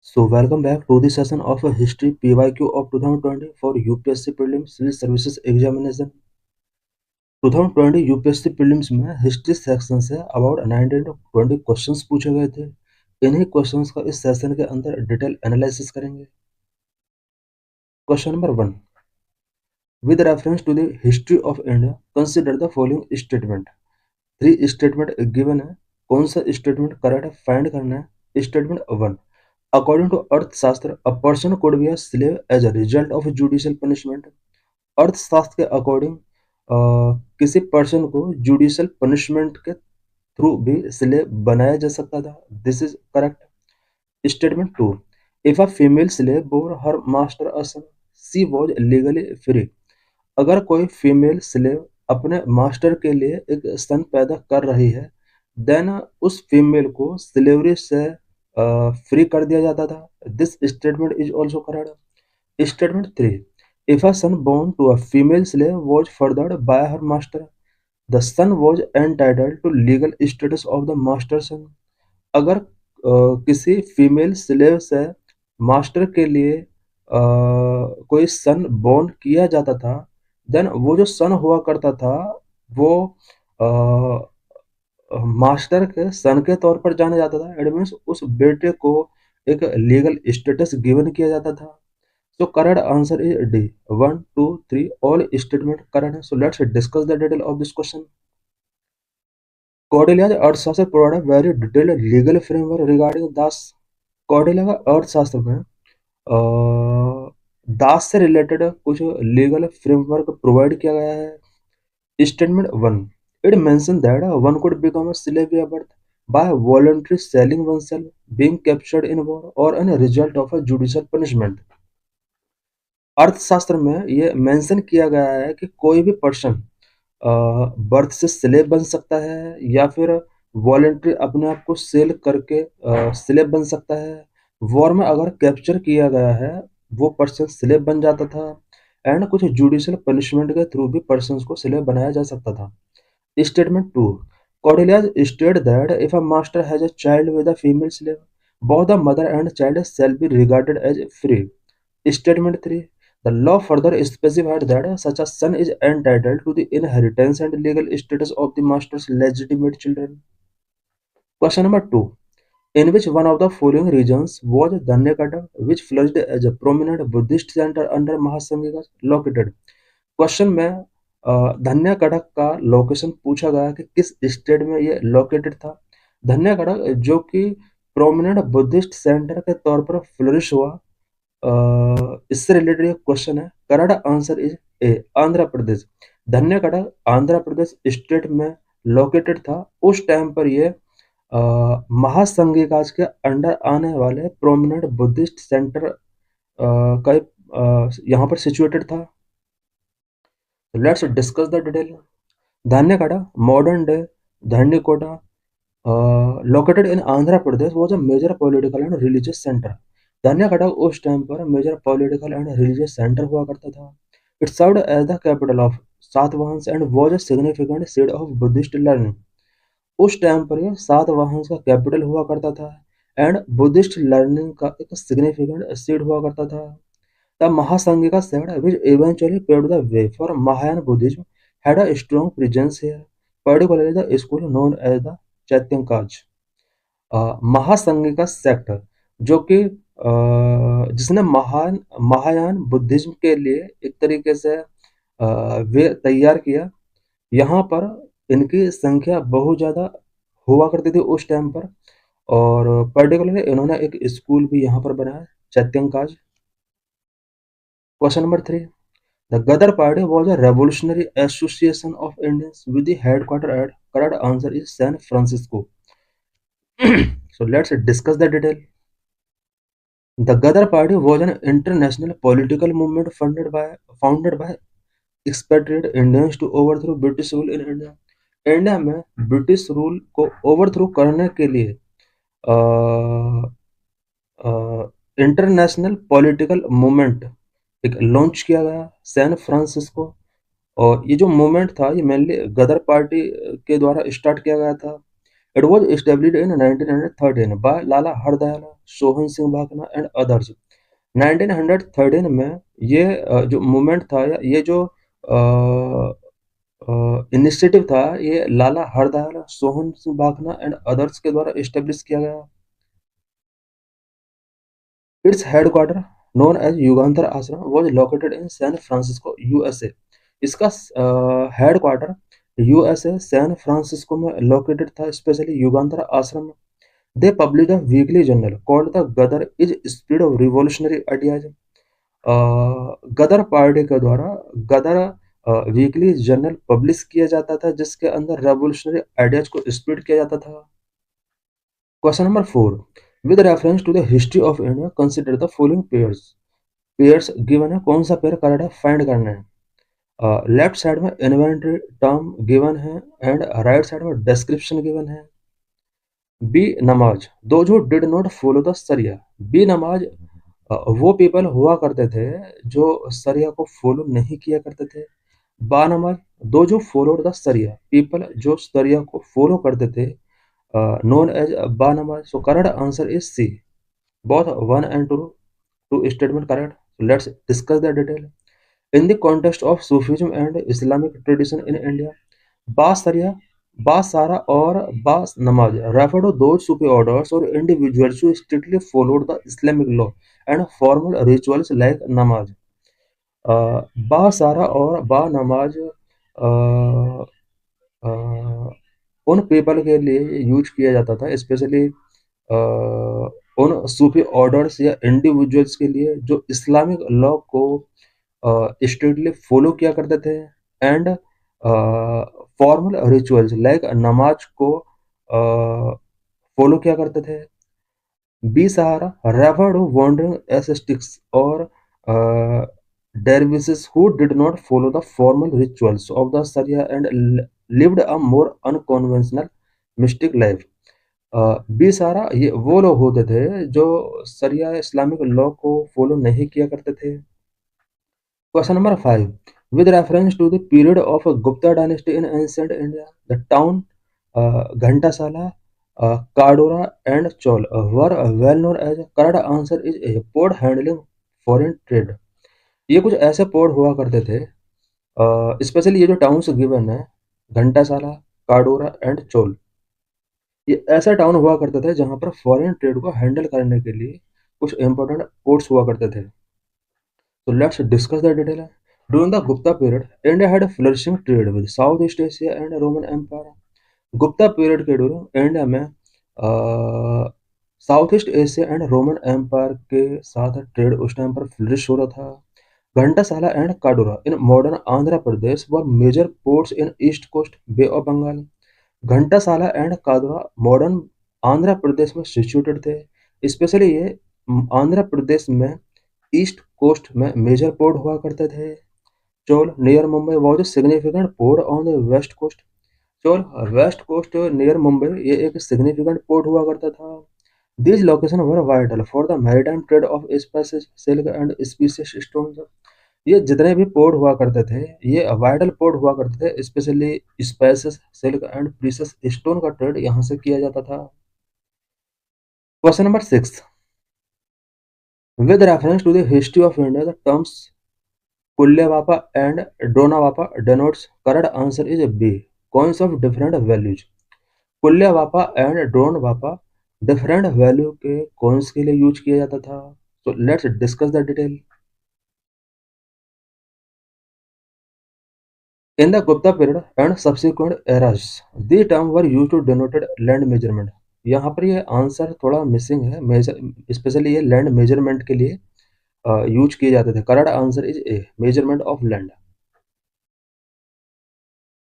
So welcome back to the session of History PYQ of 2020 for UPSC Prelims Civil Services Examination. 2020 UPSC prelims में history section से about 19 to 20 questions पूछे गए थे। इन्हीं questions का इस सेशन के अंदर डिटेल एनालिसिस करेंगे। Question number 1, with reference to the history of India consider the following statement. 3 statement given है, कौन सा स्टेटमेंट करेक्ट है फाइंड करना है। Statement 1, according to Arthashastra a person could be a slave as a result of judicial punishment. Arthashastra के according किसी person को judicial punishment के थ्रू भी स्लेव बनाया जा सकता था। This is correct. Statement 2, if a female slave bore her master a son she was legally free. अगर कोई फीमेल स्लेव अपने मास्टर के लिए एक सन पैदा कर रही है, देन उस फीमेल को स्लेवरी से फ्री कर दिया जाता था। This statement is also correct. Statement 3, if a son born to a female slave was fathered by her master, the son was entitled to legal status of the master son. अगर किसी female slave से master के लिए कोई सन born किया जाता था, then वो जो सन हुआ करता था वो मास्टर के सन के तौर पर जाना जाता था। इट मीन्स उस बेटे को एक लीगल स्टेटस गिवन किया जाता था। So correct answer is D. 1, 2, 3 all statement correct. So let's discuss the detail of this question. Kautilya अर्थशास्त्र provide a very detailed legal framework regarding दास। कौटिल्य का अर्थशास्त्र में दास से रिलेटेड कुछ लीगल फ्रेमवर्क प्रोवाइड किया गया है। Statement 1, it mention that one could become a slave या birth by voluntarily selling oneself, being captured in war, or a result of a judicial punishment. अर्थशास्त्र में ये मेंशन किया गया है कि कोई भी पर्सन बर्थ से स्लेव बन सकता है या फिर वॉलंटरी अपने आप को सेल करके स्लेव बन सकता है। वॉर में अगर कैप्चर किया गया है वो पर्सन स्लेव बन जाता था एंड कुछ जुडिशियल पनिशमेंट के थ्रू भी पर्सन को स्लेव बनाया जा सकता था। Statement 2, Cordelia stated that if a master has a child with a female slave, both the mother and child shall be regarded as free. Statement 3, the law further specified that such a son is entitled to the inheritance and legal status of the master's legitimate children. Question number 2, in which one of the following regions was Dhanyakata, which flourished as a prominent Buddhist center under Mahasangika located? Question में धन्या कड़क का location पूछा गया कि किस state में ये लोकेटेड था। धन्या कड़क जो कि प्रोमिनेंट बुद्धिस्ट सेंटर के तौर पर फ्लोरिश हुआ, इससे रिलेटेड ये क्वेश्चन है। Correct answer is A, Andhra Pradesh. Dhanyakataka Andhra Pradesh state में लोकेटेड था। उस टाइम पर ये महासंघिकाज के अंडर आने वाले प्रोमिनेंट बुद्धिस्ट सेंटर का यहाँ पर सिचुएटेड था। Let's discuss the detail. Dhanyakada, modern day Dhandikota, located in Andhra Pradesh, was a major political and religious center. Dhanyakada उस टाइम पर major political and religious center हुआ करता था। It served as the capital of Satavahanas and was a significant seat of Buddhist learning. उस time पर ये सातवाहंस का capital हुआ करता था एंड बुद्धिस्ट लर्निंग का एक सिग्निफिकेंट सीड हुआ करता था। The Mahasangika sect, which eventually paved the way for Mahayana Buddhism, had a strong presence here, particularly the school known as the Chaityankaj. Mahasanghika sect जो कि जिसने महायान बुद्धिज्म के लिए एक तरीके से वे तैयार किया, यहाँ पर इनकी संख्या बहुत ज़्यादा हुआ करती थी उस टाइम पर, और पर्टिकुलरली इन्होंने एक स्कूल भी यहाँ पर बनाया, चैत्यंकाज। Question number 3, The Ghadar Party was a revolutionary association of Indians with the headquarters at, correct answer is San Francisco. So let's discuss the detail. The Ghadar Party was an international political movement founded by expatriate Indians to overthrow British rule in India. India में British rule को overthrow करने के लिए international political movement एक launch किया गया San Francisco, और ये जो मूवमेंट था ये मेनली गदर पार्टी के द्वारा स्टार्ट किया गया था। It was established in 1913 by Lala Hardayal, Sohan Singh Bhakna and others. 1913 में ये जो मूवमेंट था या ये जो इनिशिएटिव था, ये लाला हरदयाल, सोहन सिंह भाकना एंड अदर्स के द्वारा एस्टेब्लिश किया गया। Its headquarter, known as युगांतर आश्रम, was located in San Francisco, USA। इसका हेडक्वार्टर यूएसए सैन फ्रांसिस्को में लोकेटेड था, स्पेशली युगांतर आश्रम में। They publish a weekly journal called the Gadar is spread of revolutionary ideas. Gadar party के द्वारा गदर weekly journal publish किया जाता था, जिसके अंदर रेवोल्यूशनरी आइडियाज को स्प्रेड किया जाता था। Question number 4, with reference to the history of India consider the following pairs. Pairs given है, कौन सा पेयर करेक्ट है फाइंड करना है। लेफ्ट साइड में इन्वेंटरी टर्म गिवन है एंड राइट साइड में डिस्क्रिप्शन गिवन है। बी नमाज, those who did not follow the sharia. बी नमाज वो पीपल हुआ करते थे जो सरिया को फॉलो नहीं किया करते थे। बा नमाज, दो जो फॉलोड द सरिया, पीपल जो सरिया को फॉलो करते थे, known as ba namaz। So correct answer is C. Both 1 and 2 statement correct. So let's discuss the detail. In the context of Sufism and Islamic tradition in India, ba Sharia, ba Sara or ba Namaz refer to those Sufi orders or individuals who strictly followed the Islamic law and formal rituals like namaz। बा सारा और बा नमाज अ, अ, उन people के लिए use किया जाता था, स्पेशली उन सूफी ऑर्डर्स या इंडिविजुअल्स के लिए जो इस्लामिक लॉ को स्ट्रिक्टली फॉलो किया करते थे एंड फॉर्मल रिचुअल्स लाइक नमाज को फॉलो किया करते थे। बी सहारा रेफर टू वॉन्डरिंग एसेटिक्स और dervishes who did not follow the formal rituals of the Sharia and lived a more unconventional mystic life। बी सारा ये वो लोग होते थे जो सरिया इस्लामिक लॉ को फॉलो नहीं किया करते थे। Question number 5, with reference to the period of Gupta dynasty in ancient India, the town Ghantasala, Kadura and Chaul were well known as. Correct answer is A port handling foreign trade. ये कुछ ऐसे पोर्ट हुआ करते थे, स्पेशली ये जो टाउन्स गिवन है, Ghantasala, Kadura and Chola, ये ऐसा टाउन हुआ करते थे जहां पर फॉरेन ट्रेड को हैंडल करने के लिए कुछ इंपॉर्टेंट पोर्ट्स हुआ करते थे। तो let's discuss the detail. During the Gupta period, India had flourishing trade with south east Asia and Roman empire. Gupta period के दौरान इंडिया में south east Asia and Roman empire के साथ ट्रेड उस टाइम पर फ्लरिश हो रहा था। Ghantasala and Kadura in modern Andhra Pradesh were major ports in east coast Bay of Bengal. Ghantasala and Kadura modern Andhra Pradesh में सिचुएटेड थे, स्पेशली ये आंध्र प्रदेश में ईस्ट कोस्ट में मेजर पोर्ट हुआ करते थे। Chaul near Mumbai was a significant port on the west coast. Chaul west coast near Mumbai ये एक सिग्निफिकेंट पोर्ट हुआ करता था। These location were vital for the maritime trade off spices, silk and species stones. ये जितने भी पोर्ट हुआ करते थे, ये वाइटल पोर्ट हुआ करते थे, specially spices, silk and precious stone का ट्रेड यहाँ से किया जाता था। Question number 6, with reference to the history of India, the terms kulyavapa and dronavapa denotes। Correct answer is B, coins of different values. Kulyavapa and dronavapa different value के coins के लिए use किया जाता था। So let's discuss the detail. In the Gupta period and subsequent eras, these terms were used to denote land measurement। यहाँ पर ये answer थोड़ा मिसिंग है, मेजर स्पेशली ये लैंड मेजरमेंट के लिए यूज किए जाते थे। Correct answer is A, measurement of land.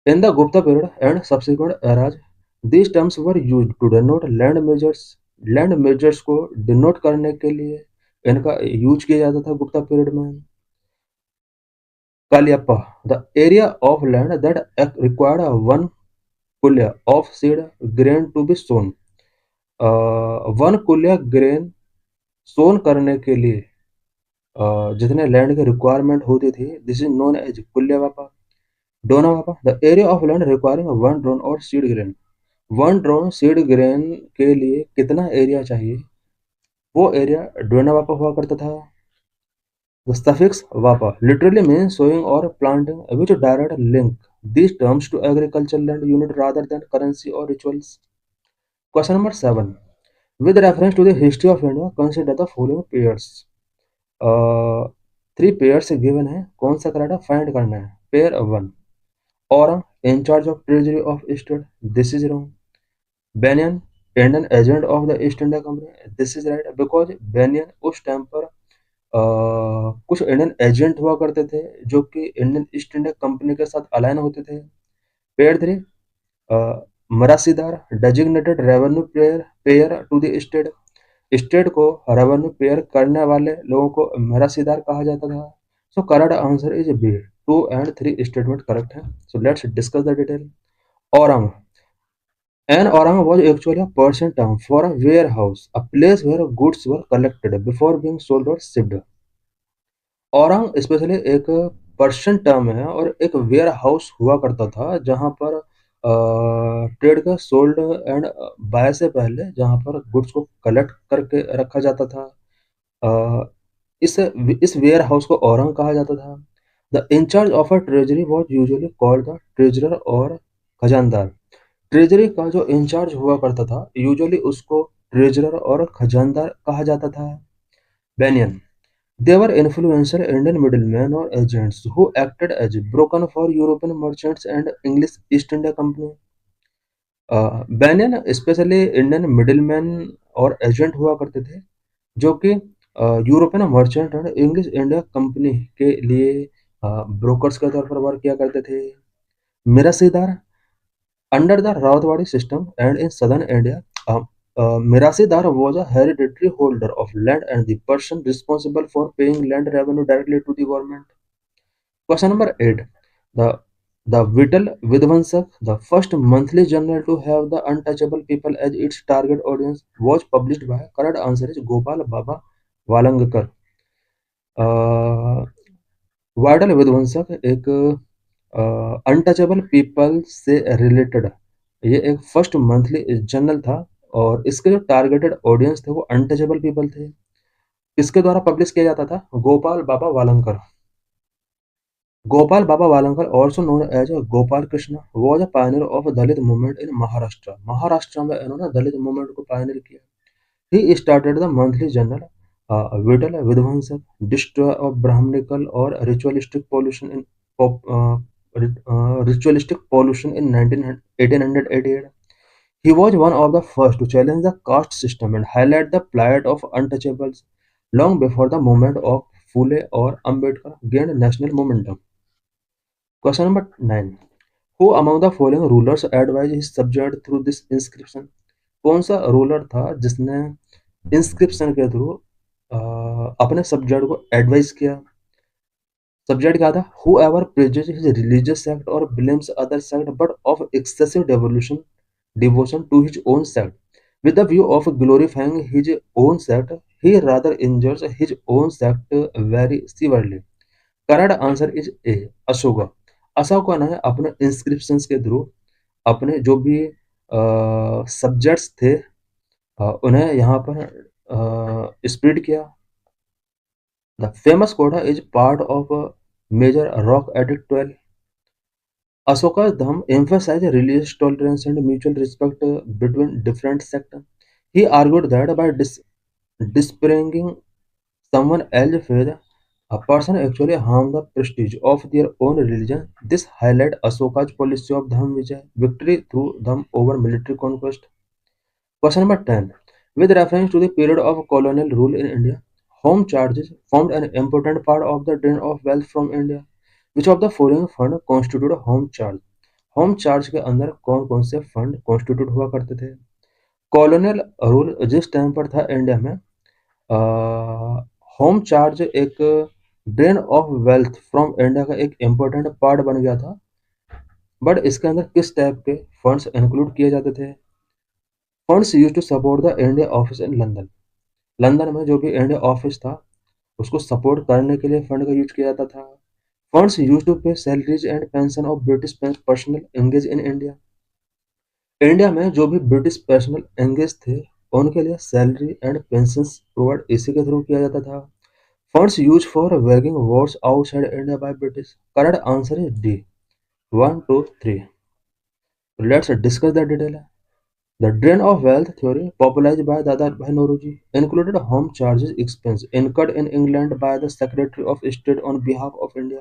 In the Gupta period and subsequent eras, these terms were used to denote land measures। Land measures को डिनोट करने के लिए इनका यूज किया जाता था गुप्ता पीरियड में। Kulyavapa, the area of land that required one kulya of seed grain to be sown. One kulya grain sown करने के लिए जितने लैंड की रिक्वायरमेंट होती थी, this is known as kulya vapa. Drona vapa, the area of land requiring one drona और seed grain. One drona seed grain के लिए कितना एरिया चाहिए? वो एरिया ड्वेना वापा हुआ करता था। The suffix "wapa" literally means sowing or planting, which direct link these terms to agricultural land unit rather than currency or rituals. Question number 7. With reference to the history of India, consider the following pairs. Uh, three pair से given है, कौन सा correct है find करना है। Pair 1 Orang in charge of treasury of eastern, this is wrong. Banyan Indian agent of the east India company, this is right because banyan उस time पर कुछ इंडियन एजेंट हुआ करते थे जो कि इंडियन ईस्ट इंडिया कंपनी के साथ अलाइन होते थे। Pair 3 mirasidar designated revenue payer payer to the state, state को रेवेन्यू पेयर करने वाले लोगों को मरासीदार कहा जाता था। So correct answer is B, 2 and 3 statement correct है। So let's discuss the detail. Aurang, an orang was actually a Persian term for a warehouse, a place where goods were collected before being sold or shipped. Orang specially एक Persian term है और एक ware house हुआ करता था जहाँ पर trade का सोल्ड एंड बाय से पहले जहाँ पर गुड्स को कलेक्ट करके रखा जाता था। अ, इस वेयर हाउस को औरंग कहा जाता था। The in-charge of a treasury was usually called the treasurer और खजानदार। ट्रेजरी का जो इंचार्ज हुआ करता था यूजुअली उसको ट्रेजरर और खजानदार कहा जाता था। Banyan, they were influential Indian middlemen or agents who acted as broker for European merchants and English East India Company. Banyan specially Indian middleman और एजेंट हुआ करते थे जो कि यूरोपियन मर्चेंट और इंग्लिश इंडिया कंपनी के लिए ब्रोकर्स के तौर पर वर्क किया करते थे। Mirasidar, under the ryotwari system and in southern India, Mirasidar was a hereditary holder of land and the person responsible for paying land revenue directly to the government. Question number 8. The the Vittal Vidvansak, the first monthly journal to have the untouchable people as its target audience, was published by, correct answer is Gopal Baba Walangkar. Vital Vidhwansak एक untouchable people से related ये एक first monthly journal था और इसके जो targeted audience थे वो अनटचेबल पीपल थे। किसके द्वारा पब्लिश किया जाता था? Gopal Baba Walangkar. Gopal Baba Walangkar also known as Gopal Krishna was a pioneer of Dalit movement in Maharashtra. Maharashtra में इन्होंने दलित मूवमेंट को पायनियर किया। He started the monthly journal Vital Vidvansak, Destroy of Brahminical or Ritualistic Pollution in Ritualistic Pollution in 1888. He was one of the first to challenge the caste system and highlight the plight of untouchables long before the movement of Phule or Ambedkar gained national momentum. Question number 9. Who among the following rulers advised his subject through this inscription? कौन सा ruler था जिसने inscription के through अपने subject को advice किया? Subject क्या था? Whoever praises his religious sect or blames other sect but of excessive devotion to his own sect with the view of glorifying his own sect, he rather injures his own sect very severely. Correct answer is A. Ashoka. Ashoka ने अपने inscriptions के through अपने जो भी subjects थे उन्हें यहाँ पर स्प्रेड किया। The famous quote is part of major rock edict 12। Ashoka's Dham emphasized religious tolerance and mutual respect between different sects. He argued that by disparaging someone else's faith, a person actually harmed the prestige of their own religion. This highlights Ashoka's policy of Dham Vijay, victory through Dham over military conquest. Question number 10. With reference to the period of colonial rule in India, home charges formed an important part of the drain of wealth from India. Which of the following fund constitute a home charge? Home charge के अंदर कौन कौन से fund constitute हुआ करते थे? Colonial rule जिस time पर था इंडिया में, होम चार्ज एक drain of wealth from India का एक इम्पोर्टेंट पार्ट बन गया था। बट इसके अंदर किस टाइप के फंड्स इंक्लूड किए जाते थे? Funds used to support the India office in London. London में जो भी इंडिया ऑफिस था उसको सपोर्ट करने के लिए फंड का यूज किया जाता था। फंड्स यूज टू पे salaries and pension of British personal engage in India. India में जो भी ब्रिटिश पर्सनल एंगेज थे, उनके लिए सैलरी एंड पेंशन्स प्रोवाइड इसी के थ्रू किया जाता था। Funds use for weighing Wars outside India by British. Correct answer is D, 1 2 3। Let's discuss the detail. The drain of wealth theory, popularized by Dadabhai Nauroji, included home charges expense incurred in England by the Secretary of State on behalf of India.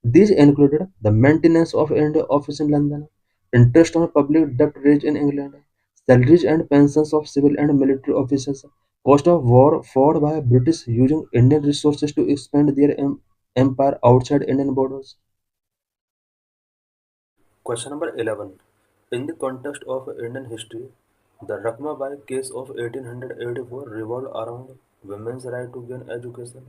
These included the maintenance of India Office in London, interest on public debt raised in England, salaries and pensions of civil and military officers, cost of war fought by British using Indian resources to expand their empire outside Indian borders. Question number 11. In the context of Indian history, the Rakmabai case of 1884 revolved around women's right to gain education,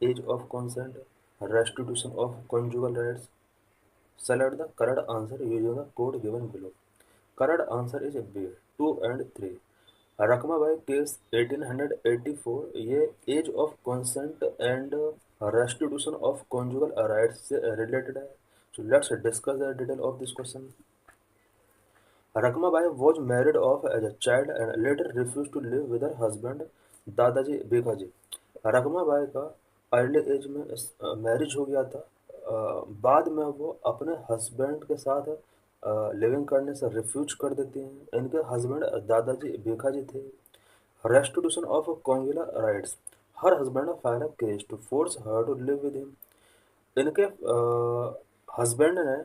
age of consent, restitution of conjugal rights. Select the correct answer using the code given below. Correct answer is B, 2 and 3. Rakhmabai case 1884 ये age of consent and restitution of conjugal rights से related है. So let's discuss the detail of this question. Rakmabai was married off as a child and later refused to live with her husband दादाजी बेगाजी. रकमाबाई का early as में marriage हो गया था. बाद में वो अपने हस्बैंड के साथ लिविंग करने से रिफ्यूज कर देती हैं. इनके हस्बैंड दादाजी बेगाजी थे. Restitution of conjugal rights. Her husband file a case to force her to live with him. इनके हस्बैंड ने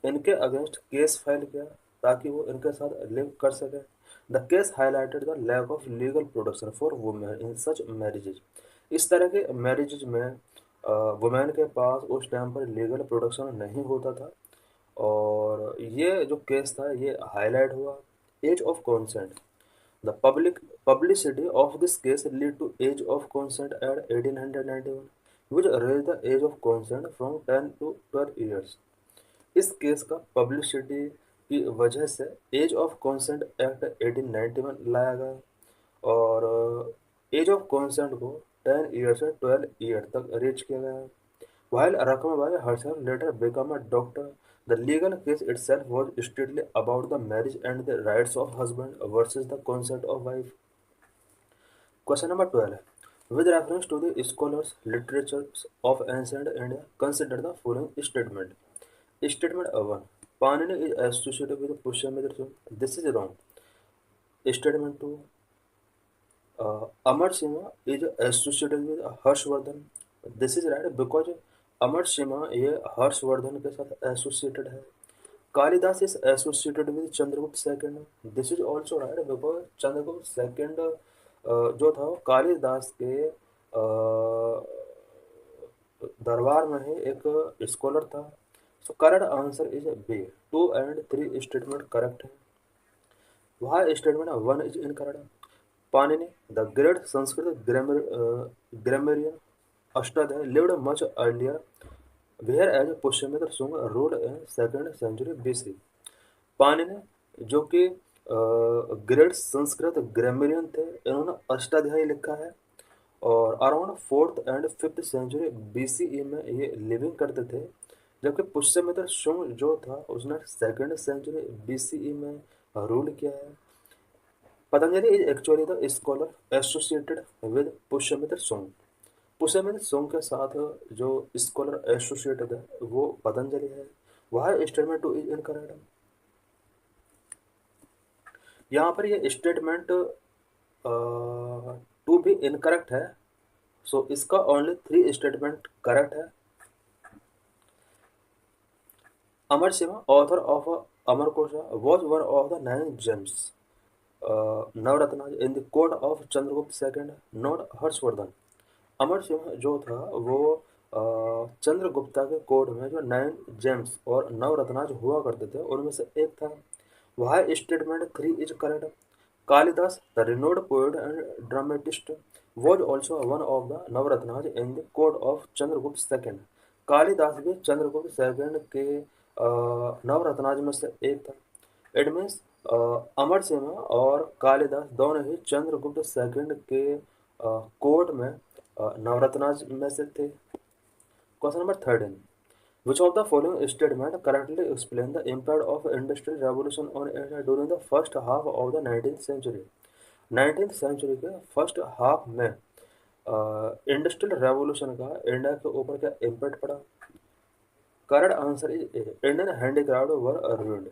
इनके अगेंस्ट केस फाइल किया ताकि वो इनके साथ लिव कर सके. The case highlighted the lack of legal protection for women in such marriages. इस तरह के मैरिजेज में वुमेन के पास उस टाइम पर लीगल प्रोटेक्शन नहीं होता था. और ये जो केस था ये हाईलाइट हुआ. Age of consent. The publicity of this case led to age of consent at 1891, which raised the age of consent from 10 to 12 years. इस केस का पब्लिसिटी की वजह से एज ऑफ कंसेंट एक्ट 1891 लाया गया और एज ऑफ कंसेंट को 10 year से 12 ईयर तक रीच किया गया. While Rukmabai herself later became a doctor, the legal case itself was strictly about the marriage and the rights of husband versus the consent of wife. Question number 12. With reference to the scholars' literatures of ancient India, consider the following statement. Statement 1. Panini is associated with Pushyamitra. This is wrong. Statement 2. Amar Singha is associated with Harshvardhan. This is right because अमर सिम्हा ये हर्षवर्धन के साथ associated है. Kalidas is associated with Chandragupta second. This is also right because Chandragupta second जो था वो कालिदास के दरबार में ही एक स्कॉलर था. So correct answer is B. 2 and 3 statement correct है. वहाँ statement 1 is incorrect. Panini the great Sanskrit grammarian Ashtadhyayi lived much earlier, whereas Pushyamitra Shunga ruled in 2nd century BC. Panini जो कि ग्रेट संस्कृत ग्रामरियन थे, इन्होंने अष्टाध्यायी लिखा है और around 4th and 5th century BCE में ये लिविंग करते थे. जबकि पुष्यमित्र शुंग जो था उसने 2nd सेंचुरी BCE में रूल किया है. Patanjali is actually the scholar associated with Pushyamitra Shunga. Pushyamitra Shunga के साथ जो स्कॉलर एसोसिएटेड है वो पतंजलि है. वह स्टेटमेंट 2 इज इनकरेक्ट. यहाँ पर ये स्टेटमेंट 2 भी इनकरेक्ट है. सो इसका ओनली 3 स्टेटमेंट करेक्ट है. Amar Simha author of Amarakosha was one of the 9 gems Navaratna in the court of Chandragupta second, not Harshavardhana. Amar Singh जो था वो चंद्रगुप्ता के कोर्ट में जो 9 जेम्स और नवरत्नाज हुआ करते थे उनमें से एक था. वह statement 3 is correct. Kalidasa the renowned poet and dramatist was also one of the Navaratnas in the court of Chandragupta second. Kalidasa भी चंद्रगुप्त सेकंड के नवरत्नाज में से एक था. इट मीन्स अमर सिंह और कालिदास दोनों ही चंद्रगुप्त सेकंड के कोर्ट में नवरत्नाज में से थे. Question number 13. Which of the following statement correctly explain the impact of industrial revolution on India during the first half of the 19th century? 19th century के फर्स्ट हाफ में industrial revolution का India के ऊपर क्या impact पड़ा? Correct answer is A, Indian handicraft were ruined.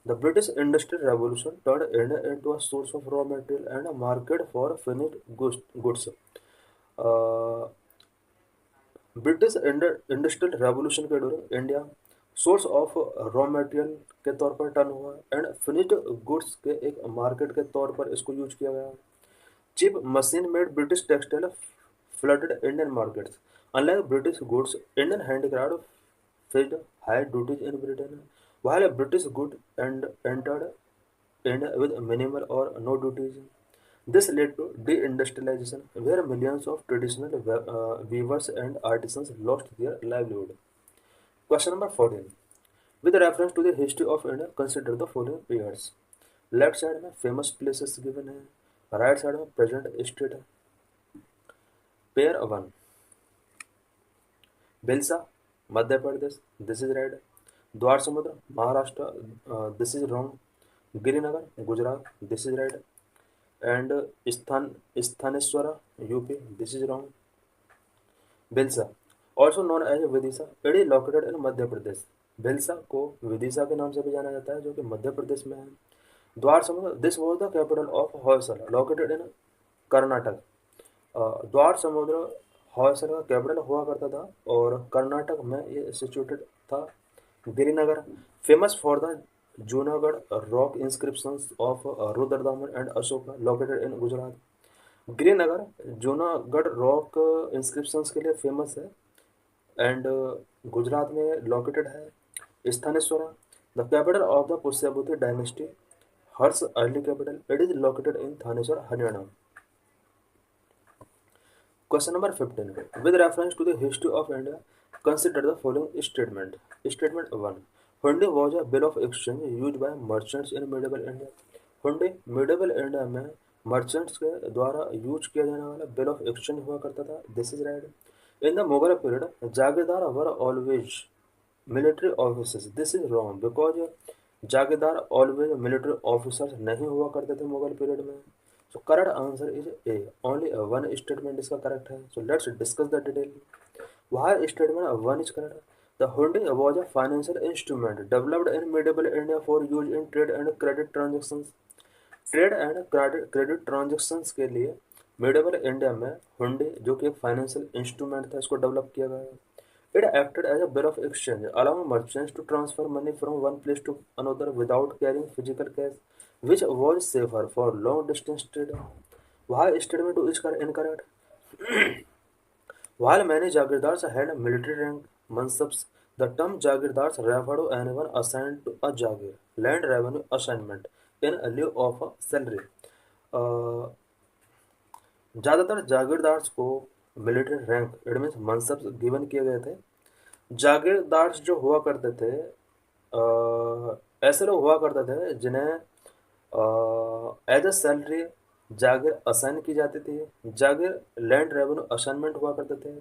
The British Industrial Revolution turned India into a source of raw material and a market for finished goods. Uh, British industrial revolution के दौरान India source of raw material के तौर पर turn हुआ and finished goods के एक market के तौर पर इसको यूज किया गया। Cheap machine made British textile flooded Indian markets. Unlike British goods, Indian handicraft faced high duties in Britain, while British goods entered India with minimal or no duties. This led to deindustrialization, where millions of traditional weavers and artisans lost their livelihood. Question number 14. With reference to the history of India, consider the following periods. Left side में famous places given है, right side में present state है. Pair 1. Bilsa Madhya Pradesh, this is right. Dwarasamudra Maharashtra, this is wrong. Girinagar Gujarat, this is right. And Sthaneshwara UP, this is wrong. Bilsa also known as Vidisha, it is located in Madhya Pradesh. Bilsa को विदिशा के नाम से भी जाना जाता है जो कि मध्य प्रदेश में है. द्वार समुद्र, this was the capital of Hoysala, located in Karnataka. द्वार समुद्र होयसला का कैपिटल हुआ करता था और कर्नाटक में ये सिचुएटेड था. Girinagar famous for the Junagadh rock inscriptions of Rudradaman and Ashoka, located in Gujarat. Girinagar Junagadh rock inscriptions के लिए फेमस है एंड गुजरात में लोकेटेड है. Sthaneshwara the capital of the Pushyabhuti dynasty, Harsha early capital, it is located in Thanesar Haryana. Question number 15. With reference to the history of India, consider the following statement. Statement 1. Hundi was a bill of exchange used by merchants in medieval India. हुंडी medieval India में merchants के द्वारा use किया जाने वाला bill of exchange हुआ करता था. This is right. In the Mughal period, Jagirdar were always military officers. This is wrong because Jagirdar always military officers नहीं हुआ करते थे मुगल पीरियड में. So correct answer is A. Only one statement इसका correct है. So let's discuss the detail. Why statement 1 is correct? The hundi was a financial instrument developed in medieval India for use in trade and credit transactions. Trade and credit transactions के लिए medieval India में हुंडी जो कि एक financial instrument था इसको develop किया गया. It acted as a bill of exchange allowing merchants to transfer money from one place to another without carrying physical cash, which was safer for long distance trade. Why statement 2 is incorrect? While many jagirdars had military rank mansabs, the term jagirdars referred to anyone assigned to a jagir, land revenue assignment, in lieu of a salary. ज़्यादातर जागीरदार्स को military rank it means mansabs given किए गए थे. जागीरदार्स जो हुआ करते थे ऐसे लोग हुआ करते थे जिन्हें as a salary jagir assign की जाती थी. जागीर लैंड रेवेन्यू असाइनमेंट हुआ करते थे.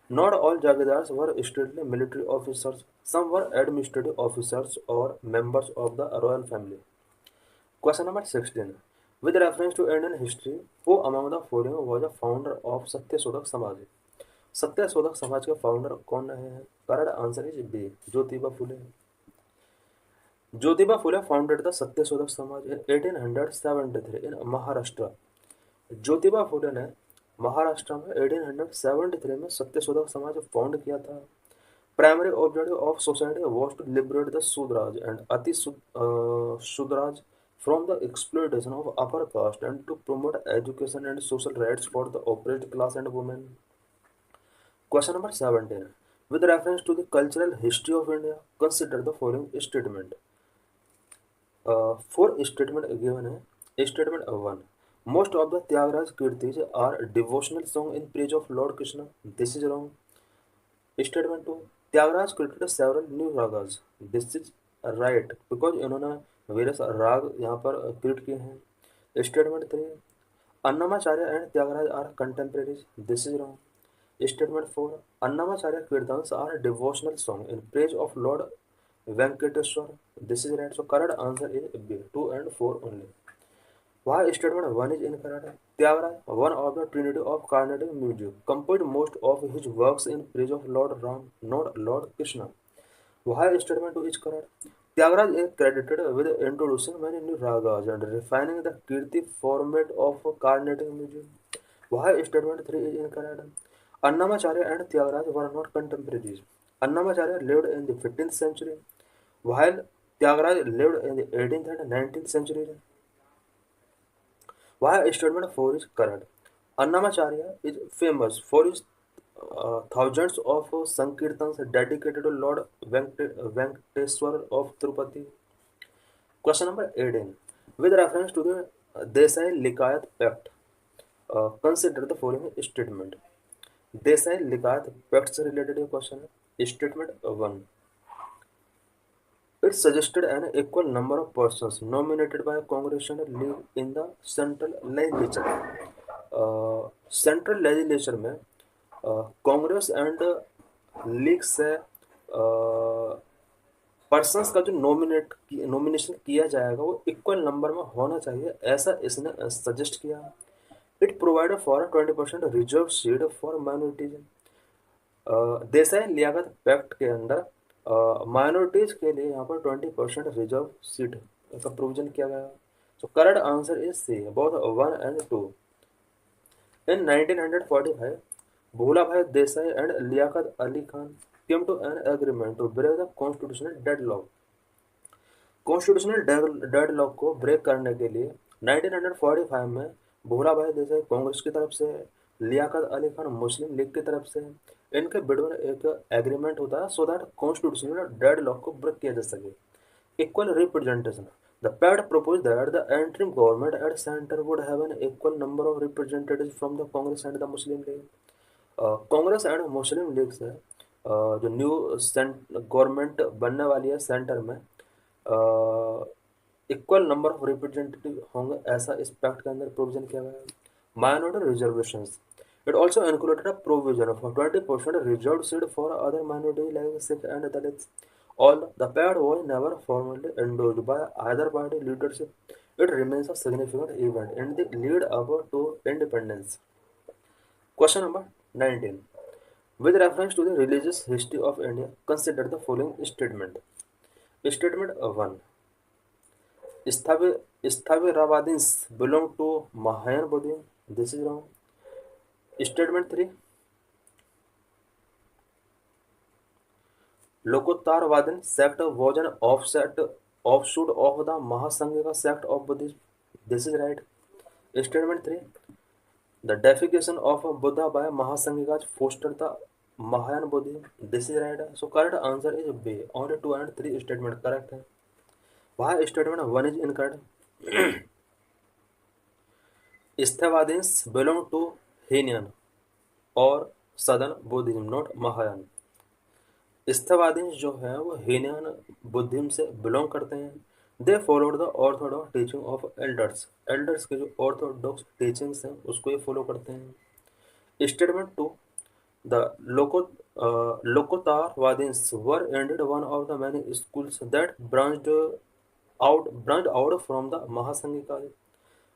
Not all jagirdars were strictly military officers, some were administrative officers और members of the royal family. Question number 16. With reference to Indian history, who among the following was a founder of Satyashodhak Samaj? Satyashodhak Samaj के founder कौन रहे हैं? Correct answer is B, Jyotiba Phule. Jyotiba Phule founded the Satyashodhak Samaj in 1873 इन महाराष्ट्र. ज्योतिबा फुले ने महाराष्ट्र में 1873 में Satyashodhak Samaj found किया था. Primary objective of society was to liberate the Shudras and Ati Shudras from the exploitation of upper caste and to promote education and social rights for the oppressed class and women. Question number 17. With reference to the cultural history of India, consider the following statement. Four statement given है. Statement 1. Most of the Tyagaraja Kirtis are devotional song in praise of Lord Krishna. This is wrong. Statement 2. Tyagaraja created several new ragas. This is right because इन्होंने various राग यहाँ पर create किए हैं. Statement 3. Annamacharya and Tyagaraja are contemporaries. This is wrong. Statement 4. Annamacharya Kirtans are a devotional song in praise of Lord Venkateswar. This is right. So correct answer is B. 2 and 4 only. Why statement 1 is incorrect? Tyagaraja, one of the trinity of Carnatic music, composed most of his works in praise of Lord Ram, not Lord Krishna. Why statement 2 is correct? Tyagaraja is credited with introducing many new ragas and refining the Kirti format of Carnatic music. Why statement 3 is incorrect? Annamacharya and Tyagaraja were not contemporaries. Annamacharya lived in the 15th century, while Tyagaraja lived in the 18th and 19th century. Why statement 4 is correct? Annamacharya is famous for his thousands of Sankirtans dedicated to Lord Venkateswar of Tirupati. Question number 18. With reference to the Desai Likayat Pact, consider the following statement. Desai Likayat Pacts related question. Statement 1. It suggested an equal number of persons nominated by a congressional league in the central legislature. Central legislature में Congress and league से persons का जो nomination किया जाएगा वो equal number में होना चाहिए, ऐसा इसने सजेस्ट किया. It provide for 20% reserve seat for minorities. Desai Liaquat pact के अंदर माइनॉरिटीज के लिए यहाँ पर 20% रिजर्व सीट का प्रोविजन किया गया. So correct answer is C, both 1 and 2. In 1945, Bhulabhai Desai and Liaquat Ali Khan came to an agreement to break the constitutional deadlock. Constitutional deadlock को ब्रेक करने के लिए 1945 में भूलाभाई देसाई कांग्रेस की तरफ से, लियाकत अली खान मुस्लिम लीग की तरफ से, इनके बिटवीन एक एग्रीमेंट होता है सो दैट कॉन्स्टिट्यूशनल डेडलॉक को ब्रेक किया जा सके. Equal representation. The pact proposed that the interim government at center would have an equal number of representatives from the Congress and the Muslim League. Congress and Muslim league से जो new government बनने वाली है centre में equal number of representative होंगे, ऐसा इस pact के अंदर प्रोविजन किया गया है. Minority reservations. It also included a provision for 20% reserve seat for other minority like Sikh and Dalits. All the pact was never formally endorsed by either party leadership. It remains a significant event in the lead up to independence. Question number 19. With reference to the religious history of India, consider the following statement. Statement 1. Sthaviravadins belong to Mahayana Buddhism. This is wrong. Statement 3. Lokotarvadan sect was an offshoot of the Mahasangika sect of Buddhism. This is right. Statement 3. The deification of Buddha by Mahasangikas fostered the Mahayana Buddhism. This is right. So correct answer is B. Only 2 and 3 statement correct है. Why statement 1 is incorrect? Sthavadins belong to Hinian or Southern Buddhism, not Mahayana. स्थवादीन जो है वो Hinayana Buddhism से belong करते हैं. They followed the Orthodox teaching of elders. Elders के जो Orthodox teachings हैं उसको ये फॉलो करते हैं. Statement 2. The Lokottaravadins were indeed one of the many schools that branched out from the Mahasanghika.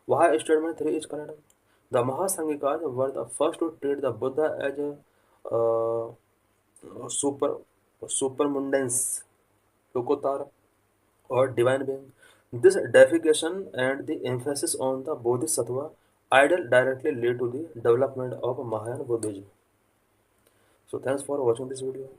वहाँ statement 3 is correct. The Mahasanghika were the first to treat the Buddha as supermundans, Lokotar, or divine being. This deification and the emphasis on the Bodhisattva ideal directly lead to the development of Mahayana Buddhism. So thanks for watching this video.